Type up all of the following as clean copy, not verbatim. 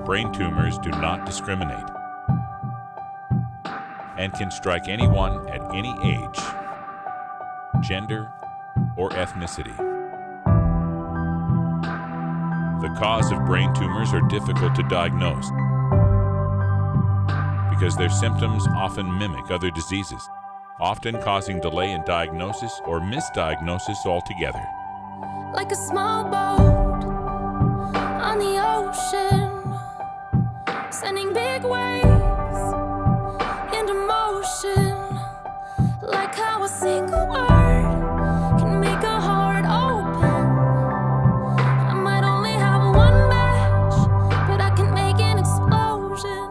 brain tumors do not discriminate and can strike anyone at any age, gender, or ethnicity. The cause of brain tumors are difficult to diagnose because their symptoms often mimic other diseases, often causing delay in diagnosis or misdiagnosis altogether. Like a small boat on the ocean, sending big waves into motion, like how a single word can make a heart open. I might only have one match, but I can make an explosion.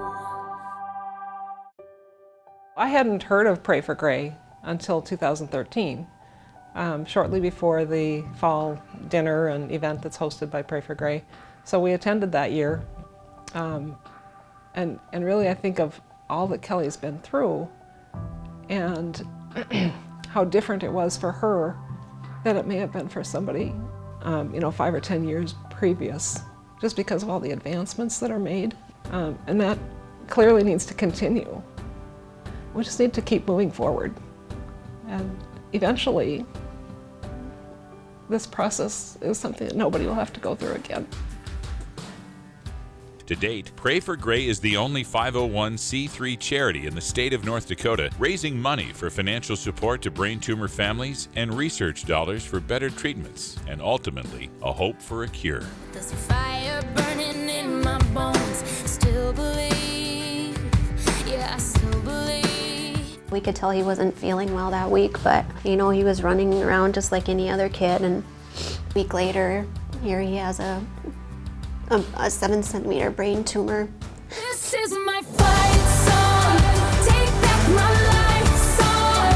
I hadn't heard of Pray for Gray until 2013. Shortly before the fall dinner and event that's hosted by Pray for Gray. So we attended that year. And really I think of all that Kelly's been through and how different it was for her than it may have been for somebody, 5 or 10 years previous, just because of all the advancements that are made. And that clearly needs to continue. We just need to keep moving forward. And eventually, this process is something that nobody will have to go through again. To date, Pray for Gray is the only 501c3 charity in the state of North Dakota raising money for financial support to brain tumor families and research dollars for better treatments and ultimately a hope for a cure. There's a fire burning in my bones. Still believe, yeah, I still believe. We could tell he wasn't feeling well that week, but he was running around just like any other kid, and a week later, here he has a 7-centimeter brain tumor. This is my fight song. Take back my life song.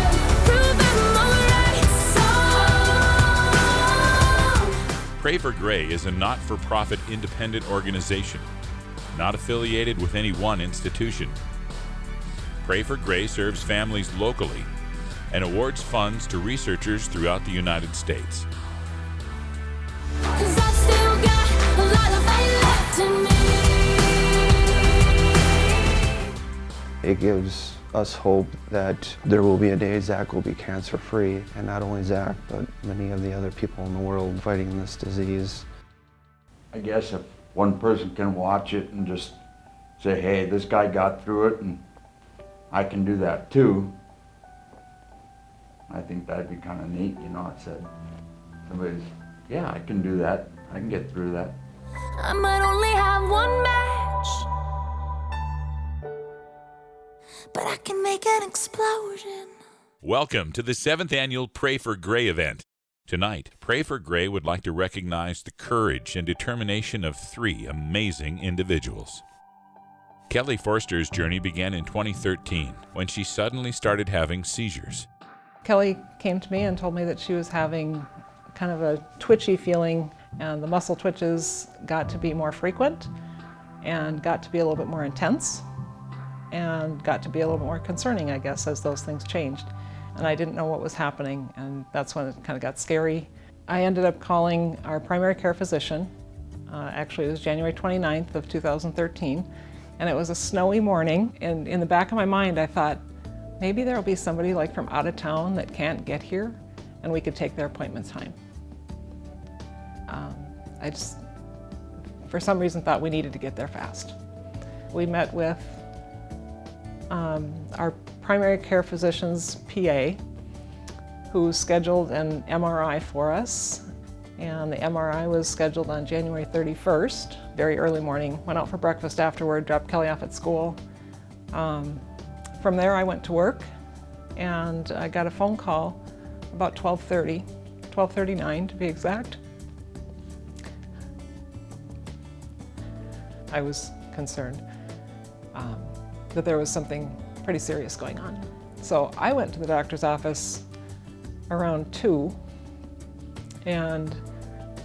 Prove I'm alright song. Pray for Gray is a not-for-profit independent organization, not affiliated with any one institution. Pray for Gray serves families locally and awards funds to researchers throughout the United States. 'Cause I've still got a lot of fight left in me. It gives us hope that there will be a day Zach will be cancer-free, and not only Zach, but many of the other people in the world fighting this disease. I guess if one person can watch it and just say, hey, this guy got through it and I can do that too, I think that'd be kind of neat, I said, somebody's, yeah, I can do that, I can get through that. I might only have one match, but I can make an explosion. Welcome to the 7th annual Pray for Gray event. Tonight, Pray for Gray would like to recognize the courage and determination of 3 amazing individuals. Kelly Forster's journey began in 2013 when she suddenly started having seizures. Kelly came to me and told me that she was having kind of a twitchy feeling, and the muscle twitches got to be more frequent and got to be a little bit more intense and got to be a little bit more concerning, I guess, as those things changed. And I didn't know what was happening, and that's when it kind of got scary. I ended up calling our primary care physician. Actually, it was January 29th of 2013. And it was a snowy morning, and in the back of my mind I thought, maybe there'll be somebody like from out of town that can't get here, and we could take their appointment time. I just, for some reason, thought we needed to get there fast. We met with our primary care physician's PA, who scheduled an MRI for us. And the MRI was scheduled on January 31st, very early morning. Went out for breakfast afterward, dropped Kelly off at school. From there I went to work, and I got a phone call about 12:39 to be exact. I was concerned that there was something pretty serious going on. So I went to the doctor's office around 2 and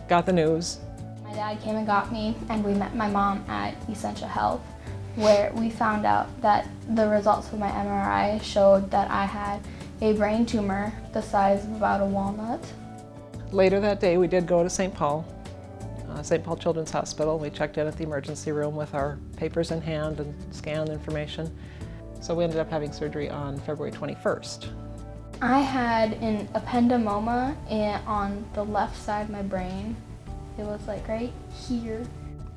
got the news. My dad came and got me, and we met my mom at Essential Health, where we found out that the results of my MRI showed that I had a brain tumor the size of about a walnut. Later that day we did go to St. Paul St. Paul Children's Hospital. We checked in at the emergency room with our papers in hand and scanned information. So we ended up having surgery on February 21st. I had an ependymoma on the left side of my brain. It was like right here.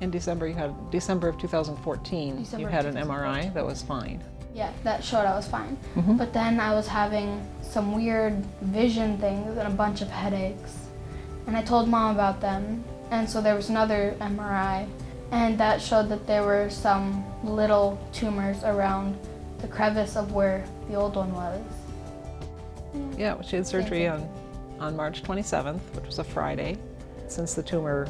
In December of 2014, you had an MRI that was fine. Yeah, that showed I was fine. But then I was having some weird vision things and a bunch of headaches. And I told Mom about them. And so there was another MRI, and that showed that there were some little tumors around the crevice of where the old one was. Yeah, she had surgery on March 27th, which was a Friday. Since the tumor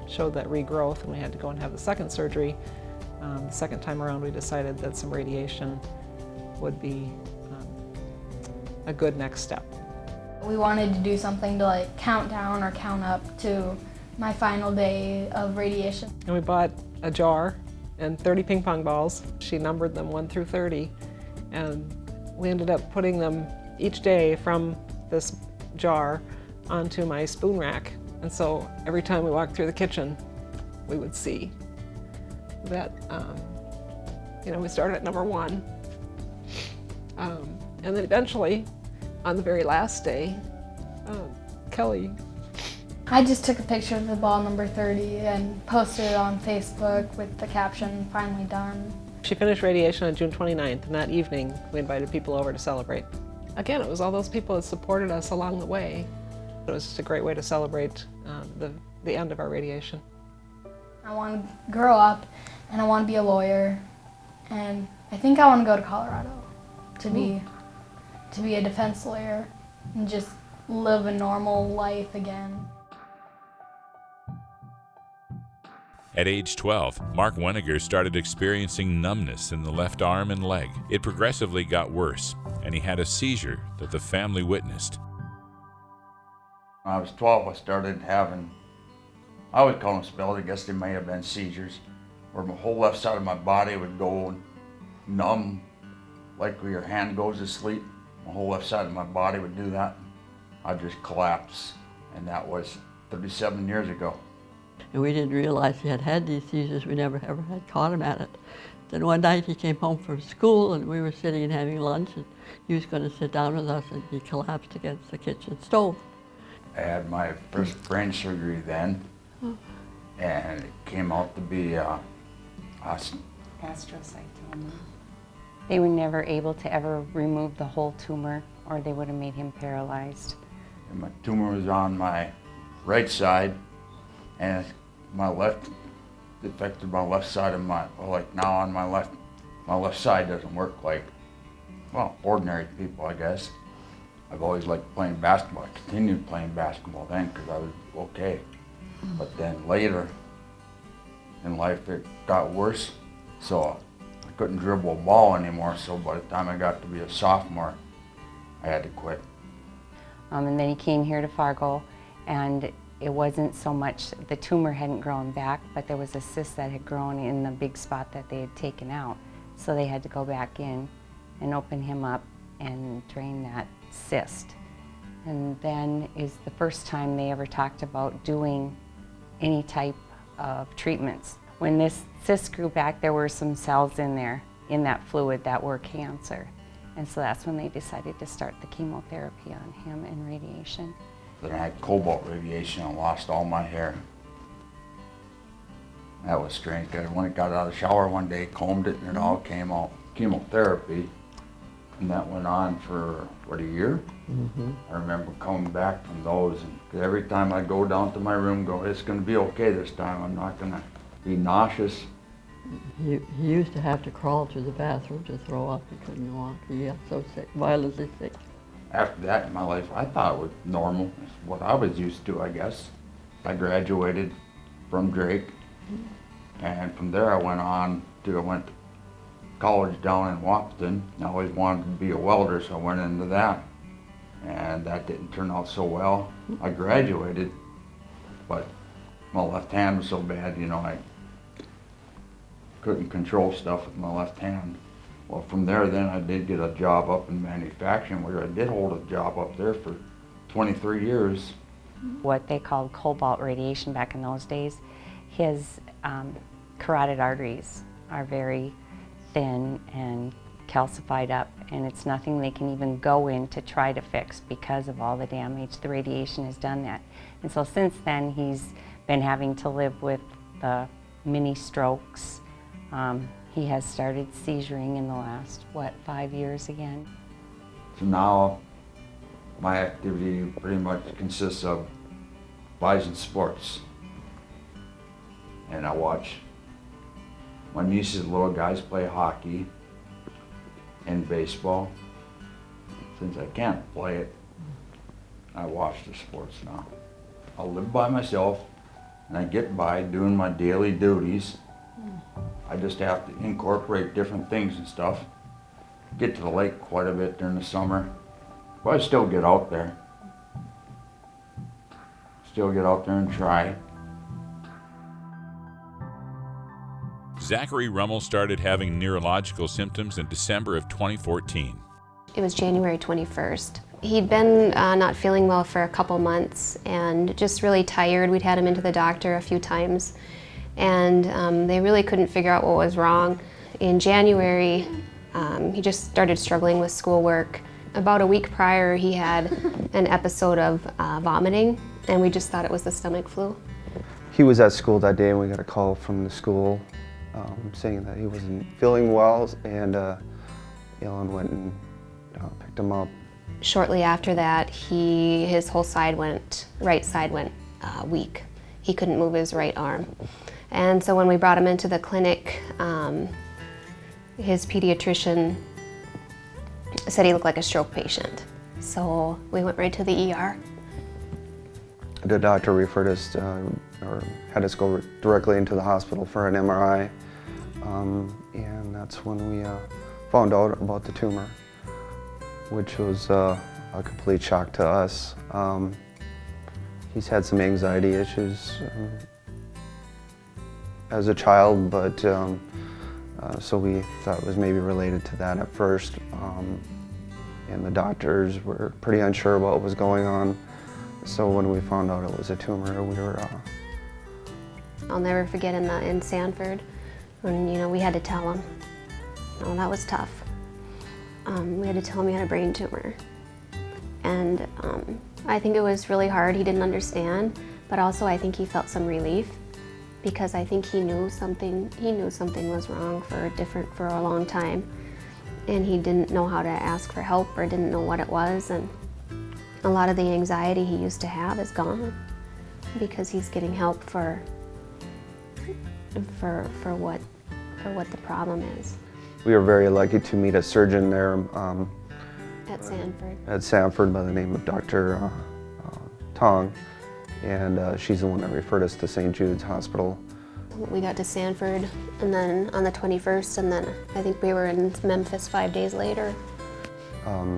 showed that regrowth and we had to go and have the second surgery, the second time around we decided that some radiation would be a good next step. We wanted to do something to like count down or count up to my final day of radiation. And we bought a jar and 30 ping pong balls. She numbered them 1 through 30, and we ended up putting them each day from this jar onto my spoon rack. And so every time we walked through the kitchen, we would see that, we started at number 1. And then eventually, on the very last day, Kelly. I just took a picture of the ball number 30 and posted it on Facebook with the caption, "Finally done." She finished radiation on June 29th, and that evening we invited people over to celebrate. Again, it was all those people that supported us along the way. It was just a great way to celebrate the end of our radiation. I want to grow up, and I want to be a lawyer, and I think I want to go to Colorado to be a defense lawyer and just live a normal life again. At age 12, Mark Weniger started experiencing numbness in the left arm and leg. It progressively got worse, and he had a seizure that the family witnessed. When I was 12, I started having, I would call them spells, I guess they may have been seizures, where my whole left side of my body would go numb, like where your hand goes to sleep. My whole left side of my body would do that. I'd just collapse, and that was 37 years ago. And we didn't realize he had these seizures. We never ever had caught him at it. Then one night he came home from school and we were sitting and having lunch, and he was going to sit down with us, and he collapsed against the kitchen stove. I had my first brain surgery then, and it came out to be astrocytoma. They were never able to ever remove the whole tumor, or they would have made him paralyzed. And my tumor was on my right side, and my left affected my left side of my, like now on my left side doesn't work like, well, ordinary people, I guess. I've always liked playing basketball. I continued playing basketball then because I was okay. But then later in life it got worse, so I couldn't dribble a ball anymore, so by the time I got to be a sophomore, I had to quit. And then he came here to Fargo, and it wasn't so much, the tumor hadn't grown back, but there was a cyst that had grown in the big spot that they had taken out. So they had to go back in and open him up and drain that cyst. And then is the first time they ever talked about doing any type of treatments. When this cyst grew back, there were some cells in there, in that fluid, that were cancer. And so that's when they decided to start the chemotherapy on him and radiation. Then I had cobalt radiation and lost all my hair. That was strange, because when I got out of the shower one day, combed it, and it all came out. Chemotherapy, and that went on for, what, a year? I remember coming back from those, and 'cause every time I go down to my room, it's going to be okay this time. I'm not going to be nauseous. He used to have to crawl to the bathroom to throw up. He couldn't walk. He got so sick, violently sick. After that in my life, I thought it was normal. It's what I was used to, I guess. I graduated from Drake, and from there I went to college down in Wahpeton. I always wanted to be a welder, so I went into that. And that didn't turn out so well. I graduated, but my left hand was so bad, I couldn't control stuff with my left hand. Well, from there then I did get a job up in manufacturing, where I did hold a job up there for 23 years. what they called cobalt radiation back in those days. His carotid arteries are very thin and calcified up, and it's nothing they can even go in to try to fix because of all the damage. The radiation has done that. And so since then he's been having to live with the mini strokes. He has started seizuring in the last, 5 years again. So now my activity pretty much consists of Bison sports. And I watch my niece's little guys play hockey and baseball. Since I can't play it, I watch the sports now. I live by myself and I get by doing my daily duties. I just have to incorporate different things and stuff. Get to the lake quite a bit during the summer, but I still get out there. Still get out there and try. Zachary Rummel started having neurological symptoms in December of 2014. It was January 21st. He'd been not feeling well for a couple months and just really tired. We'd had him into the doctor a few times, and they really couldn't figure out what was wrong. In January, he just started struggling with schoolwork. About a week prior, he had an episode of vomiting, and we just thought it was the stomach flu. He was at school that day and we got a call from the school saying that he wasn't feeling well, and Ellen went and picked him up. Shortly after that, his whole right side went weak. He couldn't move his right arm. And so when we brought him into the clinic, his pediatrician said he looked like a stroke patient. So we went right to the ER. The doctor referred us or had us go directly into the hospital for an MRI. And that's when we found out about the tumor, which was a complete shock to us. He's had some anxiety issues as a child, but so we thought it was maybe related to that at first. And the doctors were pretty unsure about what was going on. So when we found out it was a tumor, we were... I'll never forget in Sanford when we had to tell him. Oh, that was tough. We had to tell him he had a brain tumor. And I think it was really hard. He didn't understand, but also I think he felt some relief because I think he knew something was wrong for a long time. And he didn't know how to ask for help or didn't know what it was. And a lot of the anxiety he used to have is gone because he's getting help for what the problem is. We were very lucky to meet a surgeon there At Sanford. At Sanford by the name of Dr. Tong, and she's the one that referred us to St. Jude's Hospital. We got to Sanford, and then on the 21st, and then I think we were in Memphis 5 days later.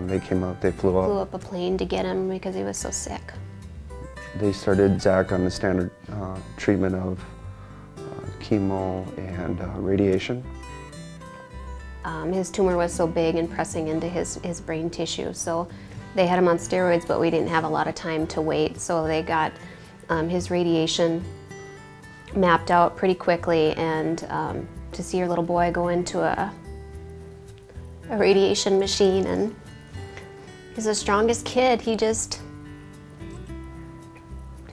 They came up, they flew up a plane to get him because he was so sick. They started Zach on the standard treatment of chemo and radiation. His tumor was so big and pressing into his brain tissue, so they had him on steroids, but we didn't have a lot of time to wait, so they got his radiation mapped out pretty quickly, and to see your little boy go into a radiation machine, and he's the strongest kid. He just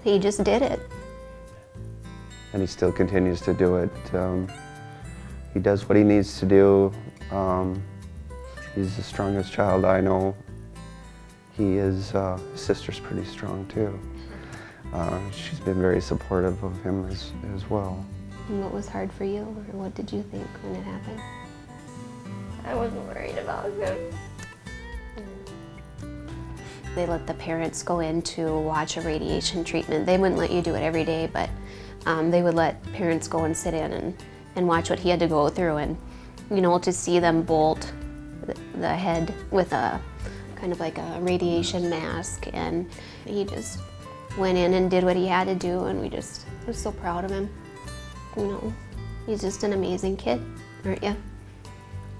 did it. And he still continues to do it. He does what he needs to do. He's the strongest child I know. His sister's pretty strong too. She's been very supportive of him as well. And what was hard for you, or what did you think when it happened? I wasn't worried about him. They let the parents go in to watch a radiation treatment. They wouldn't let you do it every day, but they would let parents go and sit in and watch what he had to go through, and to see them bolt the head with a kind of like a radiation mask, and he just went in and did what he had to do, and I was so proud of him. He's just an amazing kid, aren't you?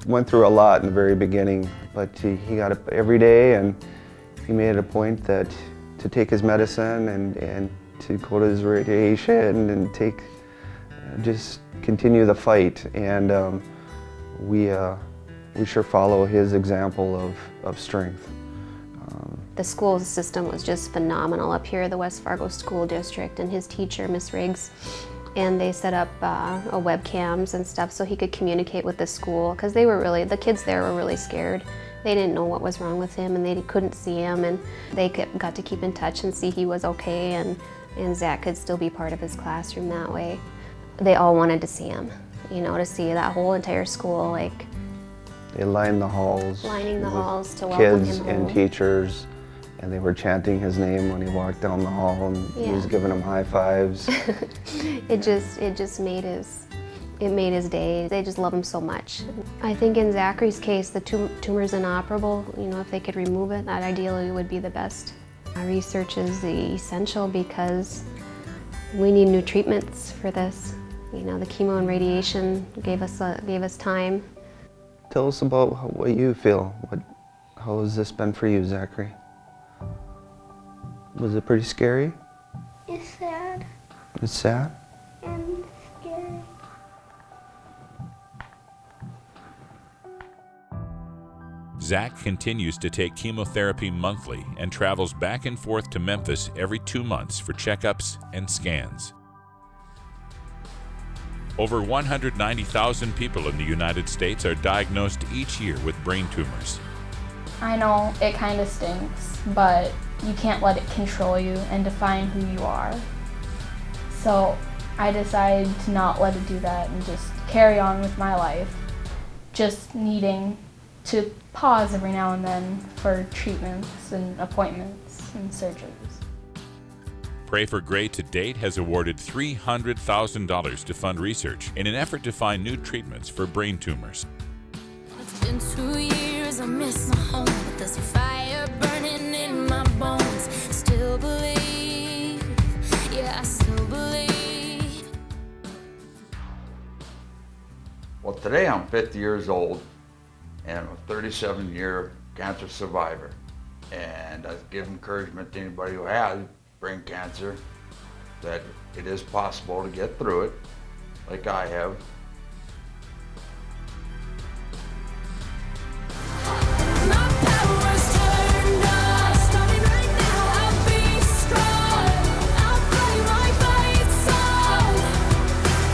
Went through a lot in the very beginning, but he got up every day, and he made it a point that to take his medicine and to go to his radiation and just continue the fight. And we sure follow his example of strength. The school system was just phenomenal up here, the West Fargo School District, and his teacher, Miss Riggs. And they set up webcams and stuff so he could communicate with the school, because the kids there were really scared. They didn't know what was wrong with him, and they couldn't see him, and they got to keep in touch and see he was okay, and Zach could still be part of his classroom that way. They all wanted to see him, to see that whole entire school, like, they lined the halls. Lining the halls to welcome him kids home. and teachers, and they were chanting his name when he walked down the hall, and he was giving them high fives. It just made his day. They just love him so much. I think in Zachary's case, the tumor's inoperable. If they could remove it, that ideally would be the best. Research is essential because we need new treatments for this. The chemo and radiation gave us time. Tell us about what you feel. How has this been for you, Zachary? Was it pretty scary? It's sad It's sad? and scary. Zach continues to take chemotherapy monthly and travels back and forth to Memphis every 2 months for checkups and scans. Over 190,000 people in the United States are diagnosed each year with brain tumors. I know it kind of stinks, but you can't let it control you and define who you are. So I decided to not let it do that and just carry on with my life, just needing to pause every now and then for treatments and appointments and surgeries. Pray for Gray to date has awarded $300,000 to fund research in an effort to find new treatments for brain tumors. It's been 2 years, I miss my home, but there's a fire burning in my bones. Still believe, yeah, I still believe. Well, today I'm 50 years old and I'm a 37-year cancer survivor. And I give encouragement to anybody who has brain cancer that it is possible to get through it, like I have. My power's turned on, starting right now, I'll be strong. I'll fight my fight song,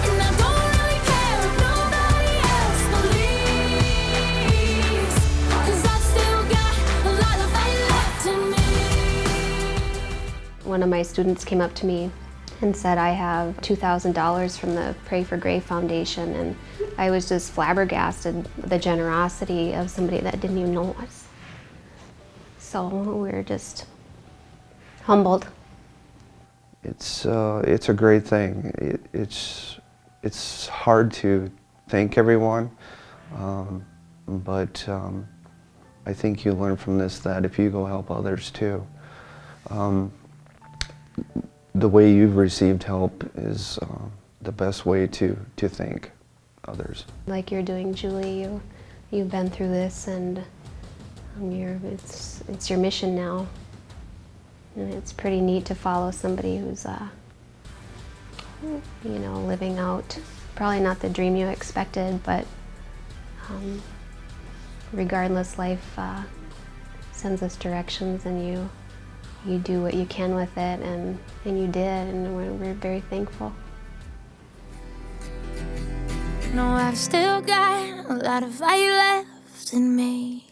and I don't really care if nobody else believes, 'cause I've still got a lot of fight left in me. One of my students came up to me and said, I have $2,000 from the Pray for Gray Foundation, and I was just flabbergasted with the generosity of somebody that didn't even know us. So we're just humbled. It's a great thing. It's hard to thank everyone, but I think you learn from this that if you go help others too, the way you've received help is the best way to thank others. Like you're doing, Julie, you've been through this, and it's your mission now. And it's pretty neat to follow somebody who's, living out probably not the dream you expected, but regardless, life sends us directions, and you do what you can with it, and you did, and we're very thankful. No, I've still got a lot of fight left in me.